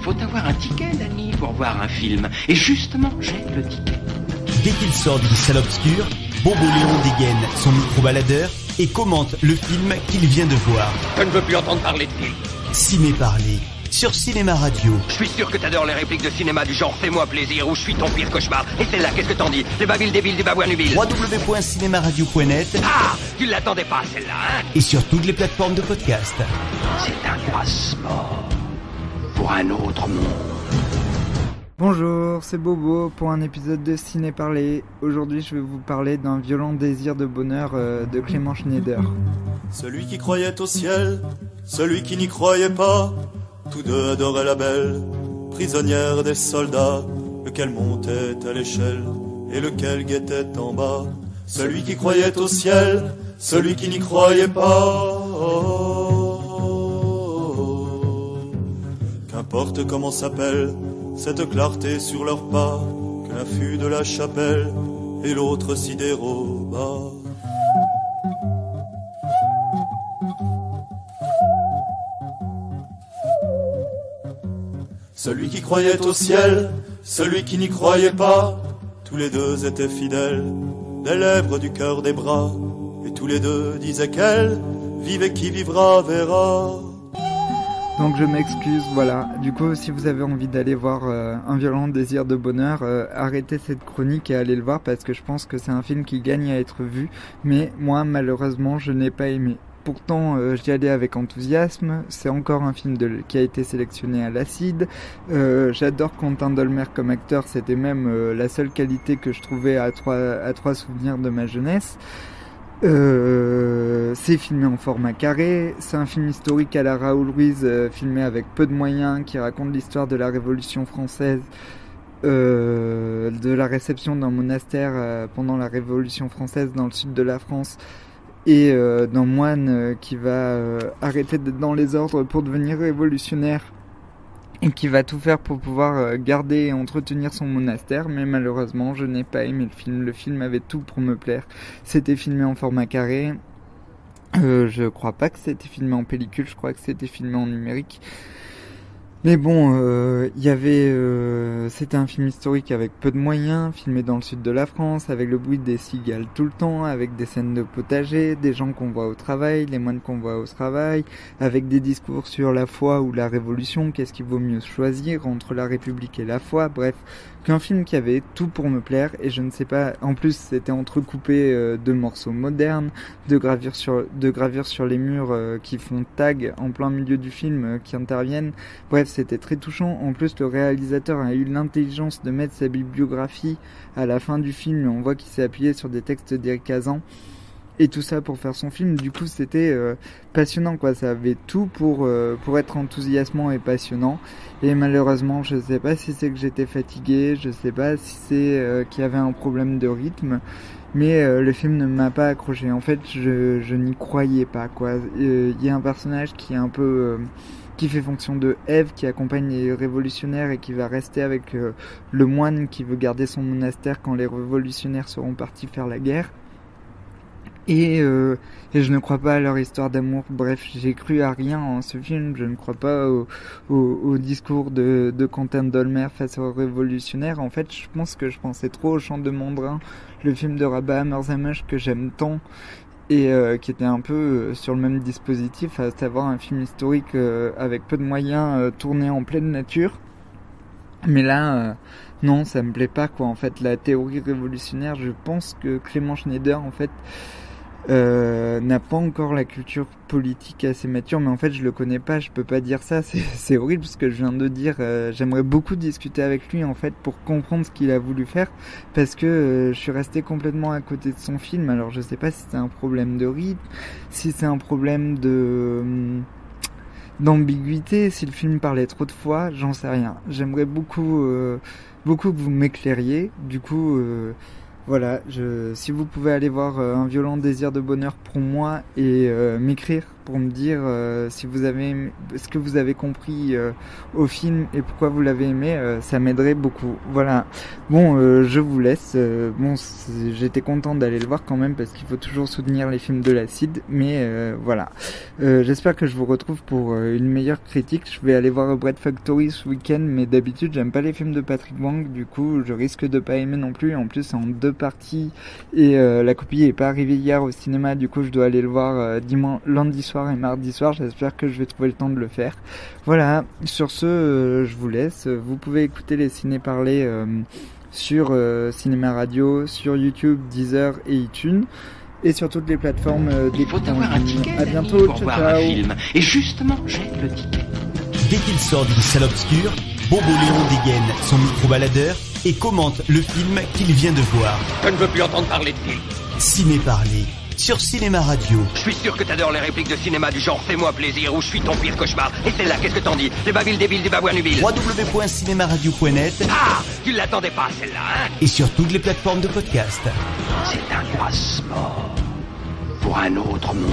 faut avoir un ticket, Danny, pour voir un film. Et justement, j'ai le ticket. Dès qu'il sort d'une salle obscure, Bobo Léon dégaine son micro-baladeur et commente le film qu'il vient de voir. Je ne veux plus entendre parler de film. Ciné Parler, sur Cinéma Radio. Je suis sûr que t'adores les répliques de cinéma du genre « Fais-moi plaisir » ou « Je suis ton pire cauchemar ». Et celle-là, qu'est-ce que t'en dis? Les babiles débiles du babouin nubile. www.cinemaradio.net. Ah, tu l'attendais pas, celle-là, hein? Et sur toutes les plateformes de podcast. C'est un passeport pour un autre monde. Bonjour, c'est Bobo pour un épisode de Ciné Parler. Aujourd'hui, je vais vous parler d'un violent désir de bonheur de Clément Schneider. Celui qui croyait au ciel, celui qui n'y croyait pas, tous deux adoraient la belle, prisonnière des soldats, lequel montait à l'échelle et lequel guettait en bas. Celui qui croyait au ciel, celui qui n'y croyait pas. Qu'importe comment s'appelle cette clarté sur leurs pas, que l'un fût de la chapelle et l'autre s'y déroba. Celui qui croyait au ciel, celui qui n'y croyait pas, tous les deux étaient fidèles, des lèvres, du cœur, des bras, et tous les deux disaient qu'elle, vive et qui vivra verra. Donc je m'excuse, voilà. Du coup, si vous avez envie d'aller voir Un violent désir de bonheur, arrêtez cette chronique et allez le voir parce que je pense que c'est un film qui gagne à être vu. Mais moi, malheureusement, je n'ai pas aimé. Pourtant, j'y allais avec enthousiasme. C'est encore un film qui a été sélectionné à l'Acide. J'adore Quentin Dolmer comme acteur. C'était même la seule qualité que je trouvais à trois souvenirs de ma jeunesse. C'est filmé en format carré, c'est un film historique à la Raoul Ruiz, filmé avec peu de moyens, qui raconte l'histoire de la Révolution française, de la réception d'un monastère pendant la Révolution française dans le sud de la France, et d'un moine qui va arrêter d'être dans les ordres pour devenir révolutionnaire, et qui va tout faire pour pouvoir garder et entretenir son monastère, mais malheureusement je n'ai pas aimé le film. Le film avait tout pour me plaire. C'était filmé en format carré, je crois pas que c'était filmé en pellicule, je crois que c'était filmé en numérique. Mais bon, c'était un film historique avec peu de moyens, filmé dans le sud de la France, avec le bruit des cigales tout le temps, avec des scènes de potager, des gens qu'on voit au travail, les moines qu'on voit au travail, avec des discours sur la foi ou la révolution, qu'est-ce qu'il vaut mieux choisir entre la République et la foi, bref, qu'un film qui avait tout pour me plaire, et je ne sais pas, en plus c'était entrecoupé de morceaux modernes, de gravures sur les murs qui font tag en plein milieu du film, qui interviennent, bref, c'était très touchant. En plus, le réalisateur a eu l'intelligence de mettre sa bibliographie à la fin du film, et on voit qu'il s'est appuyé sur des textes d'Éric Kazan, et tout ça pour faire son film. Du coup, c'était passionnant, quoi. Ça avait tout pour être enthousiasmant et passionnant. Et malheureusement, je sais pas si c'est que j'étais fatigué, je sais pas si c'est qu'il y avait un problème de rythme, mais le film ne m'a pas accroché. En fait, je n'y croyais pas, quoi. Il y a un personnage qui est un peu qui fait fonction de Ève, qui accompagne les révolutionnaires et qui va rester avec le moine qui veut garder son monastère quand les révolutionnaires seront partis faire la guerre. Et je ne crois pas à leur histoire d'amour. Bref, j'ai cru à rien en ce film. Je ne crois pas au discours de Quentin Dolmer face aux révolutionnaires. En fait, je pense que je pensais trop au Chant de Mandrin, le film de Rabah Hammerzamesh que j'aime tant, et qui était un peu sur le même dispositif, à savoir un film historique avec peu de moyens, tourné en pleine nature. Mais là, non, ça me plaît pas, quoi. En fait, la théorie révolutionnaire, je pense que Clément Schneider, en fait, n'a pas encore la culture politique assez mature, mais en fait je le connais pas, je peux pas dire ça, c'est horrible ce que je viens de dire. J'aimerais beaucoup discuter avec lui en fait pour comprendre ce qu'il a voulu faire, parce que je suis resté complètement à côté de son film. Alors je sais pas si c'est un problème de rythme, si c'est un problème d'ambiguïté, si le film parlait trop de fois, j'en sais rien. J'aimerais beaucoup que vous m'éclairiez. Du coup si vous pouvez aller voir Un violent désir de bonheur pour moi et m'écrire pour me dire si vous avez aimé, ce que vous avez compris au film et pourquoi vous l'avez aimé, ça m'aiderait beaucoup. Voilà. Bon, je vous laisse. J'étais content d'aller le voir quand même parce qu'il faut toujours soutenir les films de l'Acide, mais voilà. J'espère que je vous retrouve pour une meilleure critique. Je vais aller voir Bread Factory ce week-end, mais d'habitude j'aime pas les films de Patrick Wang, du coup je risque de pas aimer non plus. En plus c'est en 2 parties et la copie est pas arrivée hier au cinéma, du coup je dois aller le voir lundi soir et mardi soir. J'espère que je vais trouver le temps de le faire. Voilà, sur ce je vous laisse. Vous pouvez écouter les ciné-parlers sur Cinéma Radio, sur YouTube, Deezer et iTunes, et sur toutes les plateformes d'écoute. Il faut avoir un ticket, à bientôt, pour voir un film. Et justement, j'ai le ticket. Dès qu'il sort d'une salle obscure, Bobo Léon dégaine son micro-baladeur et commente le film qu'il vient de voir. Je ne veux plus entendre parler de film. Ciné-parler sur Cinéma Radio. Je suis sûr que t'adores les répliques de cinéma du genre fais-moi plaisir ou je suis ton pire cauchemar. Et celle-là, qu'est-ce que t'en dis? Les babiles débiles du babouin nubile. www.cinemaradio.net. Ah, tu l'attendais pas celle-là, hein? Et sur toutes les plateformes de podcast. C'est un passeport pour un autre monde.